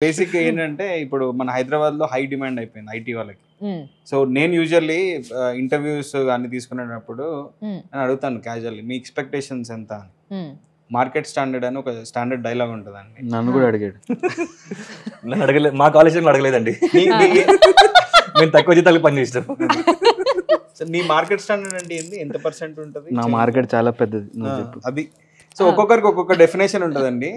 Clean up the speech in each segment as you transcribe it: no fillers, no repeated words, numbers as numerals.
Basic ఏంటంటే ఇప్పుడు మన హైదరాబాద్ లో హై డిమాండ్ అయిపోయింది ఐటీ వాళ్ళకి. సో నేను యూజువల్లీ ఇంటర్వ్యూస్ అన్ని తీసుకునేటప్పుడు నేను అడుగుతాను క్యాజువల్లీ మీ ఎక్స్పెక్టేషన్స్ ఎంత అని. మార్కెట్ స్టాండర్డ్ అని ఒక స్టాండర్డ్ డైలాగ్ ఉంటుందండి. నన్ను కూడా అడిగాడు. నన్ను అడగలేదు, మా కాలేజీలో అడగలేదండి. మేము తక్కువ జీతాలకు పని చేస్తాం. నీ మార్కెట్ స్టాండర్డ్ అంటే ఏంది, ఎంత పర్సెంట్ ఉంటుంది? నా మార్కెట్ చాలా పెద్దది. అది సో ఒక్కొక్కరికి ఒక్కొక్క డెఫినేషన్ ఉంటుందండి.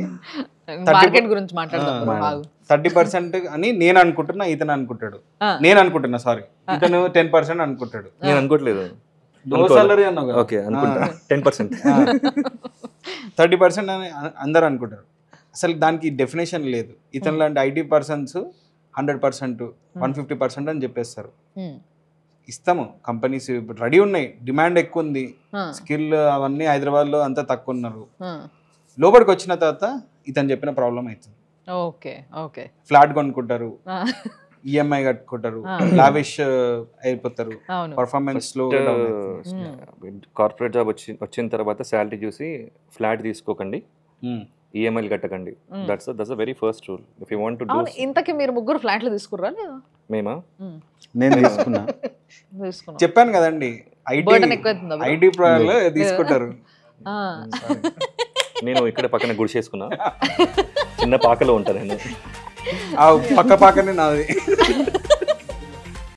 మార్కెట్ గురించి మాట్లాడదాం. 30% అని నేను అనుకుంటున్నా, ఇతను అనుకుంటాడు. నేను అనుకుంటున్నా, సారీ, ఇతను 10% అనుకుంటాడు. నేను అనుకోవట్లేదు. లో సాలరీ అన్నావు కదా. ఓకే అనుకుంటా 10%. 30% అని అందరు అనుకుంటారు. అసలు దానికి డెఫినేషన్ లేదు. ఇతను లాంటి ఐటీ పర్సన్స్ 100%, 150% అని చెప్పేస్తారు. ఇస్తాము, కంపెనీస్ రెడీ ఉన్నాయి, డిమాండ్ ఎక్కువ ఉంది, స్కిల్ అవన్నీ హైదరాబాద్ లో అంతా తక్కువ ఉన్నారు. లోపలికి వచ్చిన తర్వాత ఇతను చెప్పిన ప్రాబ్లం అవుతుంది. ఓకే ఓకే, ఫ్లాట్ కొనుక్కుంటారు, ఈఎంఐ కట్టుకుంటారు, లావిష్ అయిపోతారు, పర్ఫార్మెన్స్ లో. కార్పొరేట్ జాబ్ వచ్చిన తర్వాత శాలరీ చూసి ఫ్లాట్ తీసుకోకండి, ఈఎంఐలు కట్టకండి. That's very first rule if you want to do. ఇంతకీ మీరు ముగ్గురు ఫ్లాట్లు తీసుకుర్రా లేదా? మేమా? నేను తీసుకున్నా. చెప్పాను కదండి, ఐటీ ప్రాలు తీసుకుంటారు. నేను ఇక్కడ పక్కన గుడిసేసుకున్నా, చిన్న పాకలో ఉంటాను నేను. పక్క పాకనే నాది.